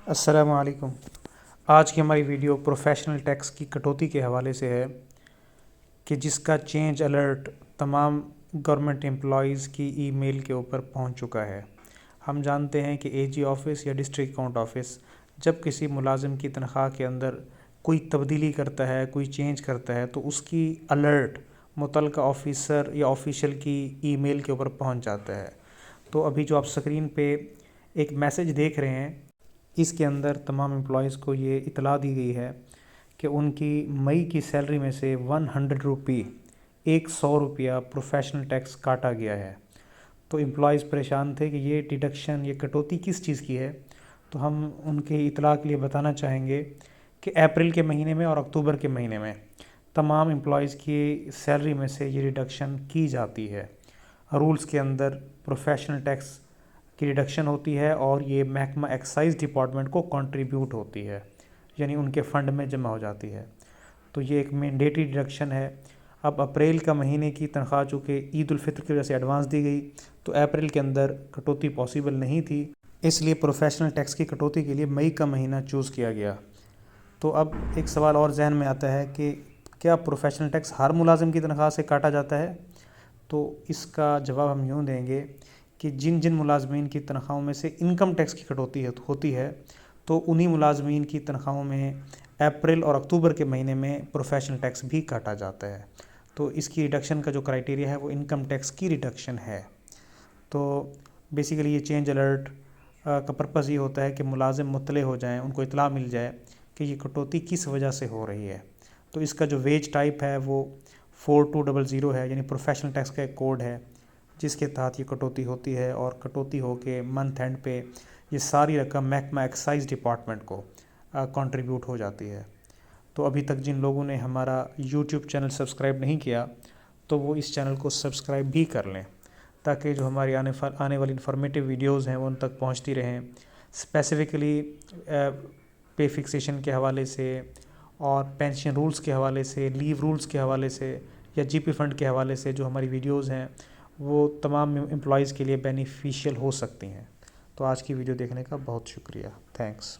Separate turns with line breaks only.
السلام علیکم۔ آج کی ہماری ویڈیو پروفیشنل ٹیکس کی کٹوتی کے حوالے سے ہے کہ جس کا چینج الرٹ تمام گورنمنٹ امپلائیز کی ای میل کے اوپر پہنچ چکا ہے۔ ہم جانتے ہیں کہ اے جی آفس یا ڈسٹرکٹ اکاؤنٹ آفس جب کسی ملازم کی تنخواہ کے اندر کوئی تبدیلی کرتا ہے، کوئی چینج کرتا ہے، تو اس کی الرٹ متعلقہ آفیسر یا آفیشل کی ای میل کے اوپر پہنچ جاتا ہے۔ تو ابھی جو آپ اسکرین پہ ایک میسج دیکھ رہے ہیں، اس کے اندر تمام امپلائیز کو یہ اطلاع دی گئی ہے کہ ان کی مئی کی سیلری میں سے 100 روپی 100 روپیہ پروفیشنل ٹیکس کاٹا گیا ہے۔ تو امپلائیز پریشان تھے کہ یہ ڈیڈکشن، یہ کٹوتی کس چیز کی ہے۔ تو ہم ان کی اطلاع کے لیے بتانا چاہیں گے کہ اپریل کے مہینے میں اور اکتوبر کے مہینے میں تمام امپلائیز کی سیلری میں سے یہ ریڈکشن کی جاتی ہے۔ رولز کے اندر پروفیشنل ٹیکس کی ریڈکشن ہوتی ہے اور یہ محکمہ ایکسائز ڈپارٹمنٹ کو کنٹریبیوٹ ہوتی ہے، یعنی ان کے فنڈ میں جمع ہو جاتی ہے۔ تو یہ ایک مینڈیٹری ریڈکشن ہے۔ اب اپریل کا مہینے کی تنخواہ چونکہ عید الفطر کی وجہ سے ایڈوانس دی گئی، تو اپریل کے اندر کٹوتی پاسبل نہیں تھی، اس لیے پروفیشنل ٹیکس کی کٹوتی کے لیے مئی کا مہینہ چوز کیا گیا۔ تو اب ایک سوال اور ذہن میں آتا ہے کہ کیا پروفیشنل ٹیکس ہر ملازم کی تنخواہ سے کاٹا جاتا ہے؟ تو اس کا جواب ہم یوں دیں گے کہ جن ملازمین کی تنخواہوں میں سے انکم ٹیکس کی کٹوتی ہوتی ہے، تو انہی ملازمین کی تنخواہوں میں اپریل اور اکتوبر کے مہینے میں پروفیشنل ٹیکس بھی کاٹا جاتا ہے۔ تو اس کی ریڈکشن کا جو کرائیٹیریا ہے وہ انکم ٹیکس کی ریڈکشن ہے۔ تو بیسیکلی یہ چینج الرٹ کا پرپس یہ ہوتا ہے کہ ملازم مطلع ہو جائیں، ان کو اطلاع مل جائے کہ یہ کٹوتی کس وجہ سے ہو رہی ہے۔ تو اس کا جو ویج ٹائپ ہے وہ 4200 ہے، یعنی پروفیشنل ٹیکس کا ایک کوڈ ہے جس کے تحت یہ کٹوتی ہوتی ہے، اور کٹوتی ہو کے منتھ اینڈ پہ یہ ساری رقم محکمہ ایکسائز ڈپارٹمنٹ کو کنٹریبیوٹ ہو جاتی ہے۔ تو ابھی تک جن لوگوں نے ہمارا یوٹیوب چینل سبسکرائب نہیں کیا تو وہ اس چینل کو سبسکرائب بھی کر لیں، تاکہ جو ہماری آنے والی انفارمیٹیو ویڈیوز ہیں وہ ان تک پہنچتی رہیں۔ اسپیسیفکلی پے فکسیشن کے حوالے سے اور پینشن رولز کے حوالے سے، لیو رولز کے حوالے سے یا جی پی فنڈ کے حوالے سے جو ہماری ویڈیوز ہیں وہ تمام امپلائیز کے لیے بینیفیشیل ہو سکتی ہیں۔ تو آج کی ویڈیو دیکھنے کا بہت شکریہ، تھینکس۔